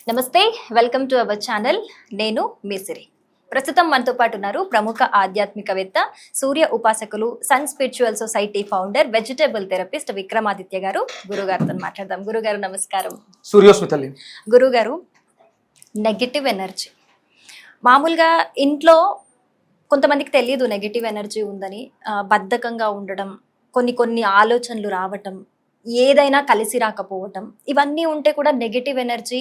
నమస్తే, welcome to our channel. నేను మిసిరి. ప్రస్తుతం మనతో పాటు ఉన్నారు ప్రముఖ ఆధ్యాత్మికవేత్త, సూర్య ఉపాసకులు, sun spiritual society founder, vegetable therapist Vikramaditya గారు. గురుగారితో మాట్లాడదాం. గురుగారు నమస్కారం. సూర్యోస్మితల్లి. గురుగారు, నెగిటివ్ ఎనర్జీ మామూలుగా ఇంట్లో కొంతమందికి తెలియదు నెగిటివ్ ఎనర్జీ ఉందని. బద్ధకంగా ఉండడం, కొన్ని ఆలోచనలు రావటం, ఏదైనా కలిసి రాకపోవటం, ఇవన్నీ ఉంటే కూడా నెగిటివ్ ఎనర్జీ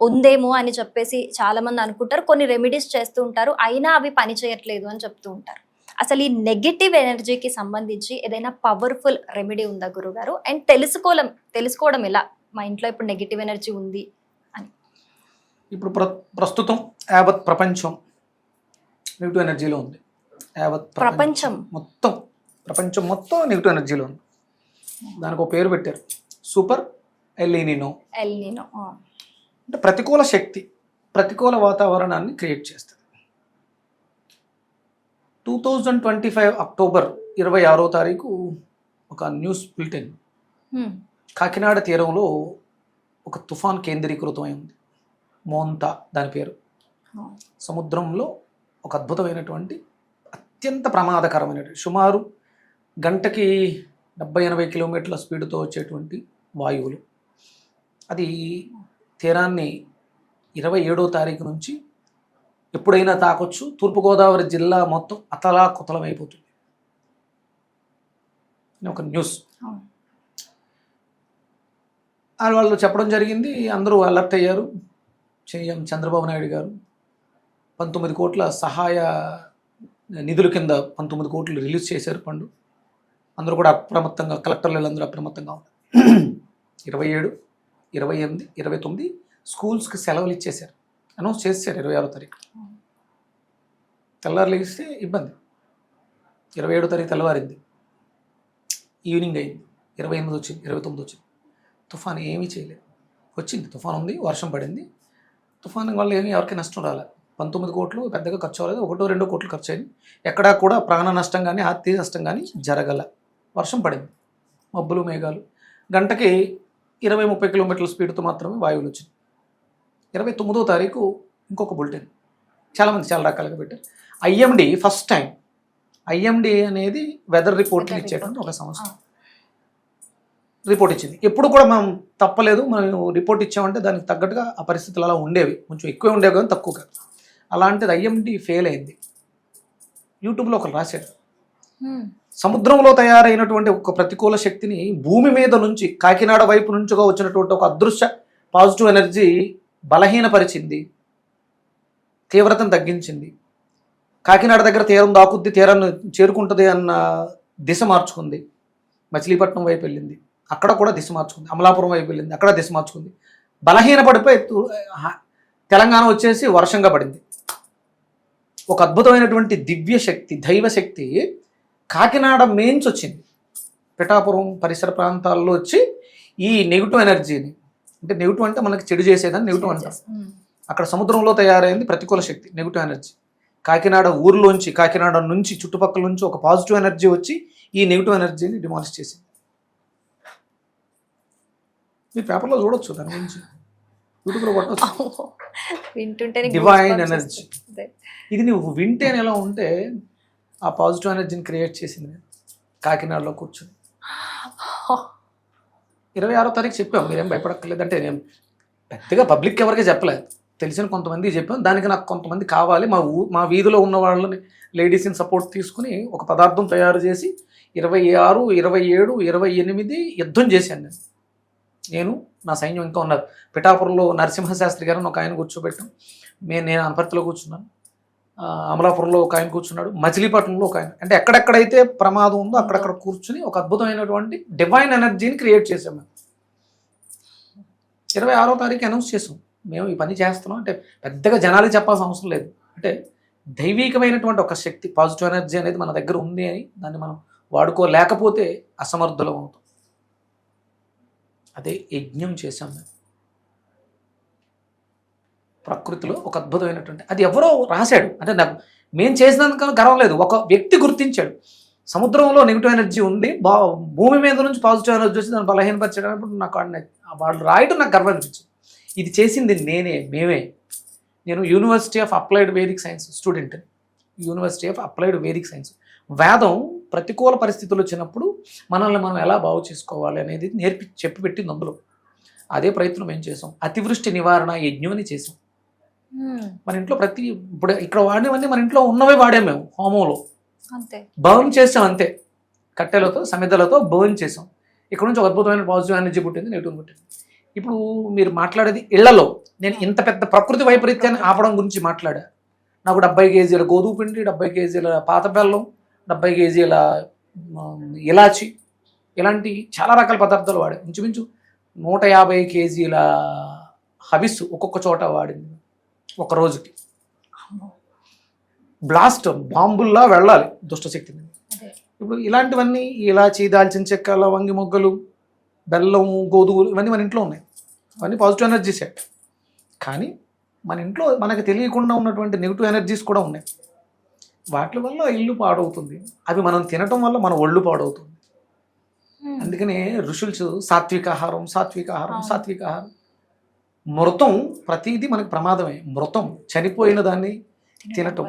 ఉందేమో అని చెప్పేసి చాలా మంది అనుకుంటారు. కొన్ని రెమెడీస్ చేస్తూ ఉంటారు, అయినా అవి పని చేయట్లేదు అని చెప్తూ ఉంటారు. అసలు ఈ నెగిటివ్ ఎనర్జీకి సంబంధించి ఏదైనా పవర్ఫుల్ రెమెడీ ఉందా గురుగారు? అండ్ తెలుసుకోవడం ఎలా మా ఇంట్లో ఇప్పుడు నెగిటివ్ ఎనర్జీ ఉంది అని? ఇప్పుడు ప్రస్తుతం యావత్ ప్రపంచం నెగిటివ్ ఎనర్జీలో ఉంది. యావత్ ప్రపంచం మొత్తం నెగిటివ్ ఎనర్జీలో ఉంది. దానికి ఒక పేరు పెట్టారు, సూపర్ ఎల్నినో. అంటే ప్రతికూల శక్తి, ప్రతికూల వాతావరణాన్ని క్రియేట్ చేస్తుంది. 2025 అక్టోబర్ 26వ తారీఖు ఒక న్యూస్ బులెటిన్, కాకినాడ తీరంలో ఒక తుఫాన్ కేంద్రీకృతమై ఉంది. మోంతా దాని పేరు. సముద్రంలో ఒక అద్భుతమైనటువంటి అత్యంత ప్రమాదకరమైనటువంటి, సుమారు గంటకి 70-80 కిలోమీటర్ల స్పీడ్తో వచ్చేటువంటి వాయువులు. అది తీరాన్ని 27వ తారీఖు నుంచి ఎప్పుడైనా తాకొచ్చు. తూర్పుగోదావరి జిల్లా మొత్తం అతలాకుతలమైపోతుంది. ఒక న్యూస్ వాళ్ళు చెప్పడం జరిగింది. అందరూ అలర్ట్ అయ్యారు. సీఎం చంద్రబాబు నాయుడు గారు 19 కోట్ల సహాయ నిధుల కింద 19 కోట్లు రిలీజ్ చేశారు ఫండ్. అందరూ కూడా అప్రమత్తంగా, కలెక్టర్లు అందరూ అప్రమత్తంగా ఉన్నారు. 27, 28, 29 స్కూల్స్కి సెలవులు ఇచ్చేశారు, అనౌన్స్ చేశారు. 26వ తారీఖు తెల్లారులు ఇస్తే ఇబ్బంది. 27వ తారీఖు తెల్లవారింది, ఈవినింగ్ అయింది, 28 వచ్చింది, 29 వచ్చింది. తుఫాన్ ఏమీ చేయలేదు. వచ్చింది, తుఫాన్ ఉంది, వర్షం పడింది. తుఫాన్ వల్ల ఏమీ ఎవరికి నష్టం రాలేదు. 19 కోట్లు పెద్దగా ఖర్చు అవ్వలేదు. 1-2 కోట్లు ఖర్చు అయింది. ఎక్కడా కూడా ప్రాణ నష్టం కానీ ఆర్థిక నష్టం కానీ జరగల. వర్షం పడింది, మబ్బులు మేఘాలు. గంటకి 20-30 కిలోమీటర్ల స్పీడ్తో మాత్రమే వాయువులు వచ్చింది. 29వ తారీఖు ఇంకొక బులెటిన్, చాలామంది చాలా రకాలుగా పెట్టారు. ఐఎండి ఫస్ట్ టైం, ఐఎండి అనేది వెదర్ రిపోర్ట్లు ఇచ్చేటువంటి ఒక సంస్థ రిపోర్ట్ ఇచ్చింది. ఎప్పుడు కూడా మనం తప్పలేదు, మనం రిపోర్ట్ ఇచ్చామంటే దానికి తగ్గట్టుగా ఆ పరిస్థితులు అలా ఉండేవి, కొంచెం ఎక్కువే ఉండేవి కానీ తక్కువ కాదు. అలాంటిది ఐఎండి ఫెయిల్ అయింది. యూట్యూబ్లో ఒకరు రాశారు, సముద్రంలో తయారైనటువంటి ఒక ప్రతికూల శక్తిని భూమి మీద నుంచి, కాకినాడ వైపు నుంచిగా వచ్చినటువంటి ఒక అదృశ్య పాజిటివ్ ఎనర్జీ బలహీనపరిచింది, తీవ్రతను తగ్గించింది. కాకినాడ దగ్గర తీరం దాకుద్ది, తీరాన్ని చేరుకుంటుంది అన్న దిశ మార్చుకుంది. మచిలీపట్నం వైపు వెళ్ళింది, అక్కడ కూడా దిశ మార్చుకుంది. అమలాపురం వైపు వెళ్ళింది, అక్కడ దిశ మార్చుకుంది. బలహీనపడిపోయి తెలంగాణ వచ్చేసి వర్షంగా పడింది. ఒక అద్భుతమైనటువంటి దివ్య శక్తి, దైవ శక్తి కాకినాడ మెయిన్స్ వచ్చింది. పిఠాపురం పరిసర ప్రాంతాల్లో వచ్చి ఈ నెగిటివ్ ఎనర్జీని, అంటే నెగిటివ్ అంటే మనకి చెడు చేసేదని నెగిటివ్ అంటారు. అక్కడ సముద్రంలో తయారైంది ప్రతికూల శక్తి, నెగిటివ్ ఎనర్జీ. కాకినాడ ఊర్లోంచి, కాకినాడ నుంచి, చుట్టుపక్కల నుంచి ఒక పాజిటివ్ ఎనర్జీ వచ్చి ఈ నెగిటివ్ ఎనర్జీని డిమాలిష్ చేసింది. మీరు పేపర్లో చూడొచ్చు, దాని గురించి యూట్యూబ్లో కొట్టవచ్చు. Divine energy. ఇది నువ్వు వింటేనే ఎలా ఉంటే ఆ పాజిటివ్ ఎనర్జీని క్రియేట్ చేసింది. కాకినాడలో కూర్చొని 26వ తారీఖు చెప్పాం, మీరేం భయపడక్కర్లేదు. అంటే నేను పెద్దగా పబ్లిక్ ఎవరికి చెప్పలేదు, తెలిసిన కొంతమంది చెప్పాం. దానికి నాకు కొంతమంది కావాలి, మా వీధిలో ఉన్న వాళ్ళని, లేడీస్ని సపోర్ట్ తీసుకుని ఒక పదార్థం తయారు చేసి 26, 27, 28 యుద్ధం చేశాను నేను. నా సైన్యం ఇంకా ఉన్నారు. పిఠాపురంలో నరసింహశాస్త్రి గారిని ఒక ఆయన కూర్చోబెట్టాం. నేను అనపర్తిలో కూర్చున్నాను, అమలాపురంలో ఒక ఆయన కూర్చున్నాడు, మచిలీపట్నంలో ఒక ఆయన. అంటే ఎక్కడెక్కడైతే ప్రమాదం ఉందో అక్కడక్కడ కూర్చుని ఒక అద్భుతమైనటువంటి డివైన్ ఎనర్జీని క్రియేట్ చేసాం మేము. 26వ తారీఖు అనౌన్స్ చేసాం, మేము ఈ పని చేస్తున్నాం. అంటే పెద్దగా జనాలకి చెప్పాల్సిన అవసరం లేదు. అంటే దైవికమైనటువంటి ఒక శక్తి, పాజిటివ్ ఎనర్జీ అనేది మన దగ్గర ఉంది అని దాన్ని మనం వాడుకోలేకపోతే అసమర్థులం అవుతాం. అదే యజ్ఞం చేశాం మేము ప్రకృతిలో. ఒక అద్భుతమైనటువంటి, అది ఎవరో రాశాడు, అంటే నాకు మేము చేసినందుకు గర్వం లేదు, ఒక వ్యక్తి గుర్తించాడు. సముద్రంలో నెగిటివ్ ఎనర్జీ ఉంది, భూమి మీద నుంచి పాజిటివ్ ఎనర్జీ వచ్చి దాన్ని బలహీనపరచడానికి నాకు వాళ్ళు రాయడం నాకు గర్వం అనిపించింది. ఇది చేసింది మేమే. నేను university of applied Vedic science student. University of applied Vedic science. వేదం ప్రతికూల పరిస్థితులు వచ్చినప్పుడు మనల్ని మనం ఎలా బాగు చేసుకోవాలి అనేది చెప్పి పెట్టింది అందులో. అదే ప్రయత్నం మేము చేసాం. అతివృష్టి నివారణ యజ్ఞం అని చేసాం. మన ఇంట్లో ఇప్పుడు ఇక్కడ వాడినవన్నీ మన ఇంట్లో ఉన్నవే వాడాం మేము హోమంలో. అంతే బర్న్ చేసాం, అంతే. కట్టెలతో సమిధలతో బర్న్ చేసాం. ఇక్కడ నుంచి ఒక అద్భుతమైన పాజిటివ్ ఎనర్జీ పుట్టింది, నెగిటివ్ పుట్టింది. ఇప్పుడు మీరు మాట్లాడేది ఇళ్లలో. నేను ఇంత పెద్ద ప్రకృతి వైపరీత్యాన్ని ఆపడం గురించి మాట్లాడా. నాకు 70 కేజీల గోధుమ పిండి, 70 కేజీల పాత బెల్లం, 70 కేజీల ఇలాచి, ఇలాంటి చాలా రకాల పదార్థాలు వాడాను. ఇంచుమించు 150 కేజీల హవిస్సు ఒక్కొక్క చోట వాడింది ఒక రోజుకి. బ్లాస్ట్ బాంబుల్లా వెళ్ళాలి దుష్టశక్తి మీద. ఇప్పుడు ఇలాంటివన్నీ ఇలాచి, దాల్చిన చెక్క, లవంగి మొగ్గలు, బెల్లం, గోధుమలు ఇవన్నీ మన ఇంట్లో ఉన్నాయి. అవన్నీ పాజిటివ్ ఎనర్జీసే. కానీ మన ఇంట్లో మనకు తెలియకుండా ఉన్నటువంటి నెగిటివ్ ఎనర్జీస్ కూడా ఉన్నాయి. వాటి వల్ల ఇల్లు పాడవుతుంది. అవి మనం తినటం వల్ల మన ఒళ్ళు పాడవుతుంది. అందుకనే ఋషులు సాత్విక ఆహారం, సాత్విక ఆహారం, సాత్విక ఆహారం. మృతం ప్రతిదీ మనకు ప్రమాదమే. మృతం చనిపోయిన దాన్ని తినటం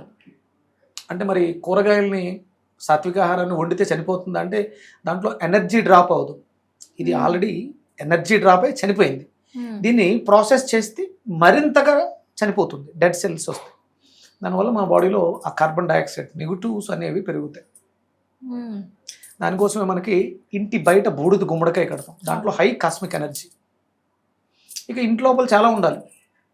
అంటే మరి కూరగాయల్ని సాత్విక ఆహారాన్ని వండితే చనిపోతుందా అంటే దాంట్లో ఎనర్జీ డ్రాప్ అవ్వదు. ఇది ఆల్రెడీ ఎనర్జీ డ్రాప్ అయి చనిపోయింది. దీన్ని ప్రాసెస్ చేస్తే మరింతగా చనిపోతుంది, డెడ్ సెల్స్ వస్తాయి. దానివల్ల మన బాడీలో ఆ కార్బన్ డైఆక్సైడ్ నెగిటివ్స్ అనేవి పెరుగుతాయి. దానికోసమే మనకి ఇంటి బయట బూడిద గుమ్మడికాయ కడతాం. దాంట్లో హై కాస్మిక్ ఎనర్జీ. ఇక ఇంటి లోపల చాలా ఉండాలి.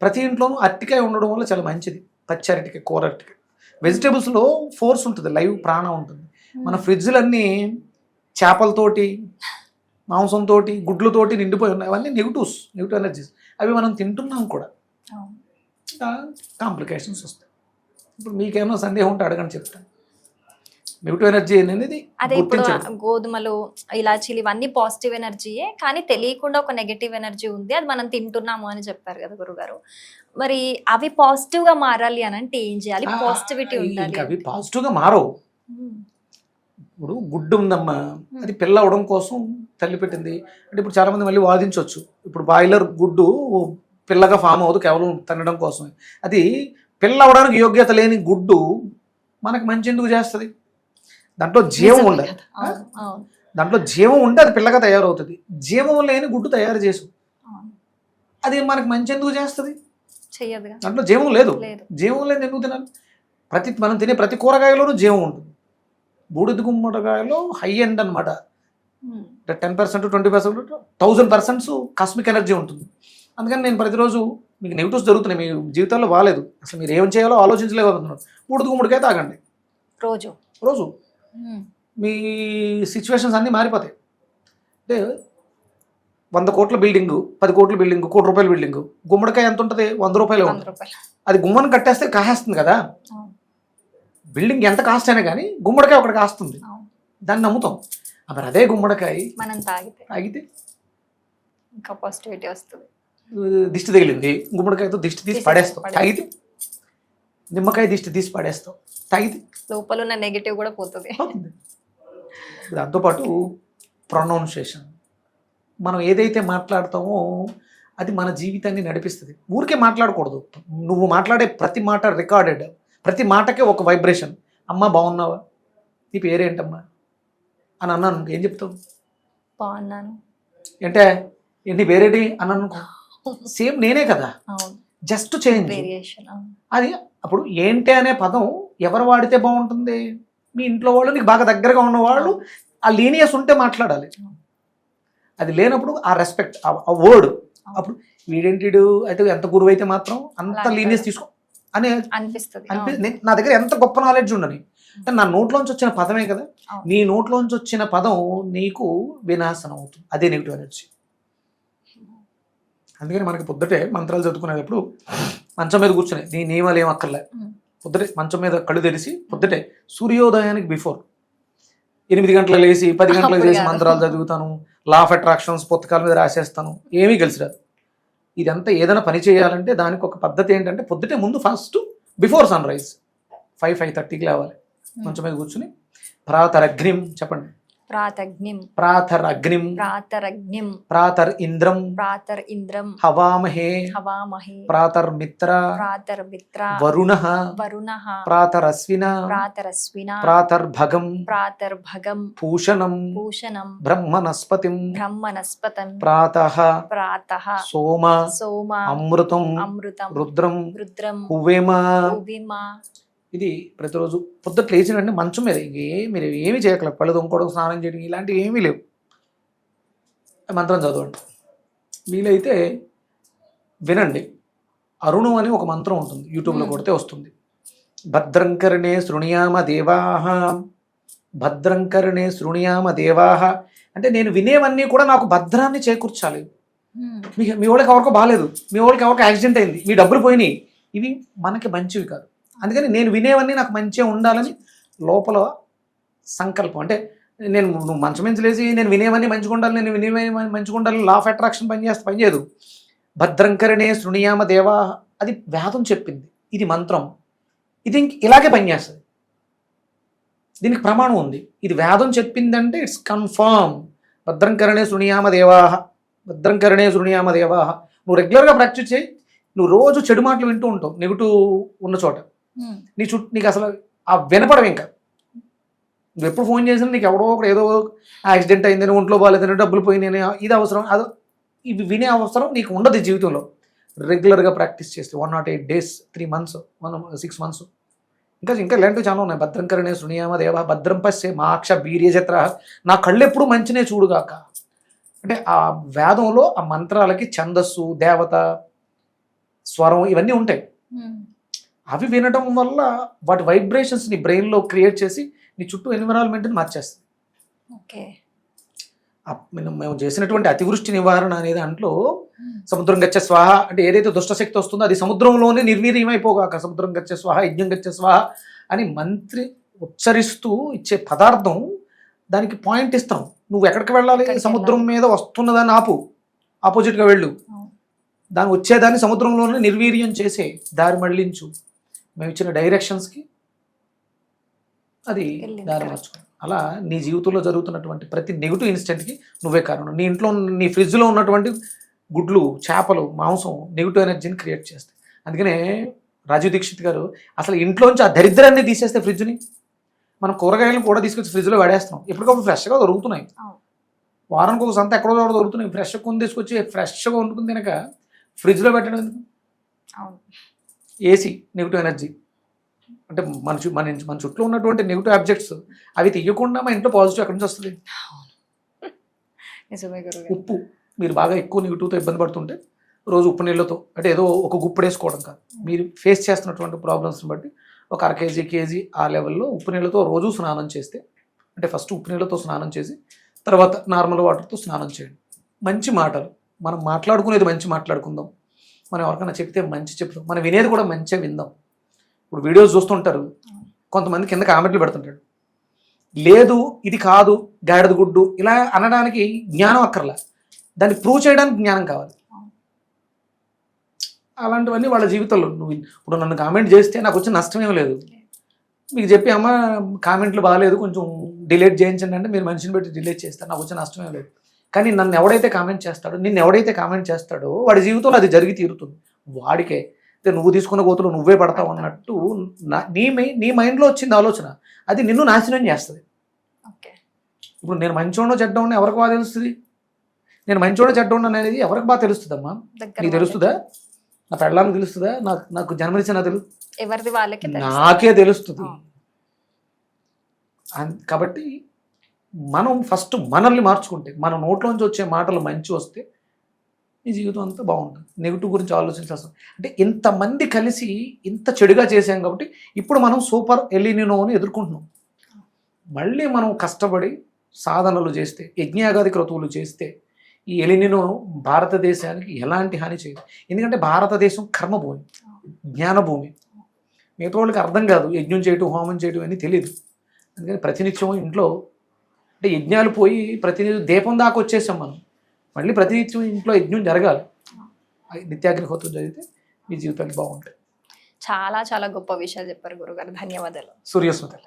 ప్రతి ఇంట్లోనూ అరటికాయ ఉండడం వల్ల చాలా మంచిది. పచ్చి అరటికాయ, కూర అరటికాయ. వెజిటేబుల్స్లో ఫోర్స్ ఉంటుంది, లైవ్ ప్రాణం ఉంటుంది. మన ఫ్రిడ్జ్లన్నీ చేపలతోటి, మాంసంతో, గుడ్లతోటి నిండిపోయి ఉన్నాయి. అవన్నీ నెగిటివ్ ఎనర్జీస్. అవి మనం తింటున్నాం కూడా. కాంప్లికేషన్స్ వస్తాయి. ఇప్పుడు మీకేమో సందేహం ఉంటే అడగండి, చెప్తాను. నెగిటివ్ ఎనర్జీ అనేది అదే ఇప్పుడు గోధుమలు, ఇలాచీలు ఇవన్నీ పాజిటివ్ ఎనర్జీయే, కానీ తెలియకుండా ఒక నెగటివ్ ఎనర్జీ ఉంది, అది మనం తింటున్నాము అని చెప్పారు కదా గురుగారు. మరి అవి పాజిటివ్ గా మారాలి అని అంటే ఏం చేయాలి? పాజిటివిటీ ఉండాలి. అవి పాజిటివ్ గా మారవు. ఇప్పుడు గుడ్డు ఉందమ్మా, అది పిల్ల అవడం కోసం తల్లి పెట్టింది అంటే ఇప్పుడు చాలా మంది మళ్ళీ వాదించవచ్చు. ఇప్పుడు బాయిలర్ గుడ్డు పిల్లగా ఫామ్ అవ్వదు, కేవలం తినడం కోసమే. అది పిల్ల అవడానికి యోగ్యత లేని గుడ్డు మనకు మంచి ఎందుకు చేస్తుంది? దాంట్లో జీవం ఉండాలి. దాంట్లో జీవం ఉంటే అది పిల్లగా తయారవుతుంది. జీవం లేని గుడ్డు తయారు చేసు, అది మనకు మంచి ఎందుకు చేస్తుంది? దాంట్లో జీవం లేదు. జీవం లేని ఎందుకు తినాలి? మనం తినే ప్రతి కూరగాయలోనూ జీవం ఉంటుంది. బూడిద గుమ్మడికాయలో హై ఎండ్ అనమాట. 10%, 20%, 1000% కాస్మిక్ ఎనర్జీ ఉంటుంది. అందుకని నేను ప్రతిరోజు మీకు నెగిటివ్స్ జరుగుతున్నాయి, మీ జీవితంలో బాగాలేదు, అసలు మీరు ఏం చేయాలో ఆలోచించలేకపోతున్నారు, బూడిద గుమ్మడికాయ తాగండి రోజు. మీ సిచ్యువేషన్స్ అన్నీ మారిపోతాయి. అంటే 100 కోట్ల బిల్డింగు, 10 కోట్ల బిల్డింగు, ₹1 కోటి బిల్డింగు, గుమ్మడికాయ ఎంత ఉంటుంది? ₹100 ఉంటుంది. అది గుమ్మని కట్టేస్తే కాసేస్తుంది కదా. బిల్డింగ్ ఎంత కాస్ట్ అయినా కానీ గుమ్మడికాయ ఒకటి కాస్తుంది, దాన్ని నమ్ముతాం. మరి అదే గుమ్మడికాయ మనం తాగితే ఇంకా పాజిటివిటీ వస్తుంది. దిష్టి తగిలింది, గుమ్మడికాయతో దిష్టి తీసి పడేస్తాం. తాగితే నిమ్మకాయ దిష్టి తీసి పడేస్తాం. తాగితే లోపల ఉన్న నెగిటివ్ కూడా పోతుంది. దాంతోపాటు ప్రొనౌన్సియేషన్, మనం ఏదైతే మాట్లాడతామో అది మన జీవితాన్ని నడిపిస్తుంది. ఊరికే మాట్లాడకూడదు. నువ్వు మాట్లాడే ప్రతి మాట రికార్డెడ్, ప్రతి మాటకే ఒక వైబ్రేషన్. అమ్మ బాగున్నావా, నీ పేరేంటమ్మా అని అన్నాను, ఏం చెప్తావు? బాగున్నాను. అంటే ఏంటి పేరేంటి అన్నాను, సేమ్ నేనే కదా, జస్ట్ చేంజ్ అది. అప్పుడు ఏంటి అనే పదం ఎవరు వాడితే బాగుంటుంది? మీ ఇంట్లో వాళ్ళు, నీకు బాగా దగ్గరగా ఉన్నవాళ్ళు. ఆ లీనియస్ ఉంటే మాట్లాడాలి. అది లేనప్పుడు ఆ రెస్పెక్ట్, ఆ వర్డ్, అప్పుడు వీడేంటిడు అయితే ఎంత గురువు అయితే మాత్రం అంత లీనియస్ తీసుకో అని అనిపిస్తుంది. నా దగ్గర ఎంత గొప్ప నాలెడ్జ్ ఉండని, నా నోట్లోంచి వచ్చిన పదమే కదా. నీ నోట్లోంచి వచ్చిన పదం నీకు వినాశనం అవుతుంది. అదే నెగిటివ్ ఎనర్జీ. అందుకని మనకి పొద్దుటే మంత్రాలు చదువుకునేటప్పుడు మంచం మీద కూర్చుని నీ నియమాలు ఏం అక్కర్లే, పొద్దుటే మంచం మీద కళ్ళు తెరిచి పొద్దుటే సూర్యోదయానికి బిఫోర్ 8 గంటలకు లేచి 10 గంటలకు చేసి మంత్రాలు చదువుతాను, లా ఆఫ్ అట్రాక్షన్స్ పుస్తకాల మీద రాసేస్తాను, ఏమీ కలిసి రాదు. ఇదంతా ఏదైనా పని చేయాలంటే దానికి ఒక పద్ధతి ఏంటంటే పొద్దుటే ముందు ఫస్ట్ బిఫోర్ సన్ రైజ్ 5:30కి లేవాలి. మంచం మీద కూర్చుని ప్రాతరగ్నిం చెప్పండి. ప్రాతగ్నిం ప్రాతరగ్నిం ప్రాతరగ్నిం ప్రాతర్ ఇంద్రం ప్రాతర్ ఇంద్రం హవామహే హవామహే ప్రాతర్మిత్ర ప్రాతర్మిత్ర వరుణః వరుణః ప్రాతరశ్విన ప్రాతరశ్విన ప్రాతర్భగం ప్రాతర్భగం పూషణం పూషణం బ్రహ్మనస్పతిం బ్రహ్మనస్పతం ప్రాతః ప్రాతః సోమ సోమ అమృతం అమృతం రుద్రం రుద్రం హువేమ. ఉవిమ. ఇది ప్రతిరోజు పొద్దుట లేచినంటే మంచం మీద మీరు ఏమి చేయగలరు, పళ్ళు తొంకోవడం, స్నానం చేయడం ఇలాంటివి ఏమీ లేవు. మంత్రం చదవండి, వీలైతే వినండి. అరుణం అని ఒక మంత్రం ఉంటుంది, యూట్యూబ్లో కొడితే వస్తుంది. భద్రంకరణే శృణుయామ దేవాహ, భద్రంకరణే శృణుయామ దేవాహ అంటే నేను వినేవన్నీ కూడా నాకు భద్రాన్ని చేకూర్చాలి. మీ వాళ్ళకి ఎవరికో బాగాలేదు, మీ వాళ్ళకి ఎవరికో యాక్సిడెంట్ అయింది, మీ డబ్బులు పోయినాయి, ఇవి మనకి మంచివి కాదు. అందుకని నేను వినేవన్నీ నాకు మంచిగా ఉండాలని లోపల సంకల్పం. అంటే నువ్వు మంచం నుంచి లేచి నేను వినేవన్నీ మంచిగా ఉండాలి, నేను వినేవన్నీ మంచిగా ఉండాలి, లా ఆఫ్ అట్రాక్షన్ పనిచేయదు. భద్రంకరణే శృణుయామ దేవా అది వేదం చెప్పింది, ఇది మంత్రం, ఇది ఇలాగే పనిచేస్తుంది. దీనికి ప్రమాణం ఉంది, ఇది వేదం చెప్పిందంటే ఇట్స్ కన్ఫర్మ్. భద్రంకరణే శృణుయామ దేవాహ, భద్రంకరణే శృణుయామ దేవాహ. నువ్వు రెగ్యులర్గా ప్రాక్టీస్ చేయి. నువ్వు రోజు చెడు మాటలు వింటూ ఉంటావు, నెగిటివ్ ఉన్న చోట నీ చుట్టూ నీకు అసలు ఆ వినపడవు. ఇంకా నువ్వు ఎప్పుడు ఫోన్ చేసినా నీకు ఎవడో ఒకటి ఏదో యాక్సిడెంట్ అయిందని, ఒంట్లో బాగాలేదని, డబ్బులు పోయినాయని, ఇది అవసరం, అది ఇవి వినే అవసరం నీకు ఉండదు ఈ జీవితంలో. రెగ్యులర్గా ప్రాక్టీస్ చేస్తే 108 days 3 months 6 months ఇంకా ఇలాంటివి చాలా ఉన్నాయి. భద్రంకరణే శృణుయామ దేవ, భద్రం పశ్యే మాక్ష వీర్యజత్ర, నా కళ్ళు ఎప్పుడు మంచినే చూడుగాక. అంటే ఆ వేదంలో ఆ మంత్రాలకి ఛందస్సు, దేవత, స్వరం ఇవన్నీ ఉంటాయి. అవి వినడం వల్ల వాటి వైబ్రేషన్స్ నీ బ్రెయిన్లో క్రియేట్ చేసి నీ చుట్టూ ఎన్విరాన్మెంట్ని మార్చేస్తుంది. ఓకే, మేము చేసినటువంటి అతివృష్టి నివారణ అనేది దాంట్లో సముద్రం గచ్చ స్వాహ అంటే ఏదైతే దుష్టశక్తి వస్తుందో అది సముద్రంలోనే నిర్వీర్యమైపోగాక, సముద్రం గచ్చ స్వాహ, యజ్ఞం గచ్చ స్వాహ అని మంత్రి ఉచ్చరిస్తూ ఇచ్చే పదార్థం, దానికి పాయింట్ ఇస్తాం. నువ్వు ఎక్కడికి వెళ్ళాలి, సముద్రం మీద వస్తున్నదాన్ని ఆపోజిట్గా వెళ్ళు, దాన్ని వచ్చేదాన్ని సముద్రంలోనే నిర్వీర్యం చేసే దారి మళ్ళించు. మేము ఇచ్చిన డైరెక్షన్స్కి అది దారి మార్చుకో. అలా నీ జీవితంలో జరుగుతున్నటువంటి ప్రతి నెగిటివ్ ఇన్సిడెంట్కి నువ్వే కారణం. నీ ఇంట్లో నీ ఫ్రిడ్జ్లో ఉన్నటువంటి గుడ్లు, చేపలు, మాంసం నెగిటివ్ ఎనర్జీని క్రియేట్ చేస్తాయి. అందుకనే రాజీవ్ దీక్షిత్ గారు అసలు ఇంట్లోంచి ఆ దరిద్రాన్ని తీసేస్తే ఫ్రిడ్జ్ని, మనం కూరగాయలను కూడా తీసుకొచ్చి ఫ్రిడ్జ్లో పడేస్తున్నాం. ఎప్పటికప్పుడు ఫ్రెష్గా దొరుకుతున్నాయి, వారానికి ఒక సంత ఎక్కడో చోట దొరుకుతున్నాయి. ఫ్రెష్గా కొని తీసుకొచ్చి ఫ్రెష్గా వండుకుని తినక ఫ్రిడ్జ్లో పెట్టడం ఎందుకు? ఏసీ నెగిటివ్ ఎనర్జీ అంటే మన చుట్టూ ఉన్నటువంటి నెగిటివ్ ఆబ్జెక్ట్స్ అవి తీయకుండా మా ఇంట్లో పాజిటివ్ ఎక్కడి నుంచి వస్తుంది? ఉప్పు, మీరు బాగా ఎక్కువ నెగిటివ్తో ఇబ్బంది పడుతుంటే రోజు ఉప్పు నీళ్ళతో, అంటే ఏదో ఒక గుప్పుడు వేసుకోవడం కాదు, మీరు ఫేస్ చేస్తున్నటువంటి ప్రాబ్లమ్స్ని బట్టి ఒక అర కేజీ ఆ లెవెల్లో ఉప్పు నీళ్ళతో రోజు స్నానం చేస్తే, అంటే ఫస్ట్ ఉప్పు నీళ్ళతో స్నానం చేసి తర్వాత నార్మల్ వాటర్తో స్నానం చేయండి. మంచి మాటలు, మనం మాట్లాడుకునేది మంచి మాట్లాడుకుందాం, మనం ఎవరికైనా చెప్తే మంచి చెప్తాం, మనం వినేది కూడా మంచిగా విందాం. ఇప్పుడు వీడియోస్ చూస్తుంటారు, కొంతమంది కింద కామెంట్లు పెడుతుంటాడు, లేదు ఇది కాదు గాడిద గుడ్డు ఇలా అనడానికి జ్ఞానం అక్కర్లా, దాన్ని ప్రూవ్ చేయడానికి జ్ఞానం కావాలి. అలాంటివన్నీ వాళ్ళ జీవితంలో నువ్వు ఇప్పుడు నన్ను కామెంట్ చేస్తే నాకు వచ్చిన నష్టమేం లేదు. మీకు చెప్పి అమ్మ కామెంట్లు బాగాలేదు కొంచెం డిలీట్ చేయించండి అంటే మీరు మనిషిని పెట్టి డిలీట్ చేస్తారు, నాకు వచ్చిన నష్టమేం లేదు. కానీ నన్ను ఎవడైతే కామెంట్ చేస్తాడో, నిన్ను ఎవడైతే కామెంట్ చేస్తాడో వాడి జీవితంలో అది జరిగి తీరుతుంది. వాడికే నువ్వు తీసుకున్న గోతులు నువ్వే పడతావు అన్నట్టు నీ మైండ్లో వచ్చింది ఆలోచన, అది నిన్ను నాశనం చేస్తుంది. ఇప్పుడు నేను మంచోడో చెడ్డోడో ఎవరికి బాగా తెలుస్తుంది? నేను మంచోడో చెడ్డోడో అనేది ఎవరికి బాగా తెలుస్తుందమ్మా? నీకు తెలుస్తుందా? నా పెళ్ళానికి తెలుస్తుందా? నాకు జన్మనిచ్చిన ఎవరిది వాళ్ళకి నాకే తెలుస్తుంది. కాబట్టి మనం ఫస్ట్ మనల్ని మార్చుకుంటే, మన నోట్లోంచి వచ్చే మాటలు మంచి వస్తే నీ జీవితం అంతా బాగుంటుంది. నెగిటివ్ గురించి ఆలోచించాల్సిన అంటే ఇంతమంది కలిసి ఇంత చెడుగా చేసాం కాబట్టి ఇప్పుడు మనం సూపర్ ఎలినినోని ఎదుర్కొంటున్నాం. మళ్ళీ మనం కష్టపడి సాధనలు చేస్తే, యజ్ఞయాగాది క్రతువులు చేస్తే ఈ ఎలినినో భారతదేశానికి ఎలాంటి హాని చేయదు. ఎందుకంటే భారతదేశం కర్మభూమి, జ్ఞానభూమి. మిగతా వాళ్ళకి అర్థం కాదు, యజ్ఞం చేయటం, హోమం చేయటం అని తెలియదు. అందుకని ప్రతినిత్యం ఇంట్లో అంటే యజ్ఞాలు పోయి ప్రతినిత్యం దీపం దాకా వచ్చేసాం మనం. మళ్ళీ ప్రతినిత్యం ఇంట్లో యజ్ఞం జరగాలి. నిత్యాగ్నిహోత్రం జరిగితే మీ జీవితాలు బాగుంటాయి. చాలా చాలా గొప్ప విషయాలు చెప్పారు గురుగారు, ధన్యవాదాలు. సూర్యస్మృతి.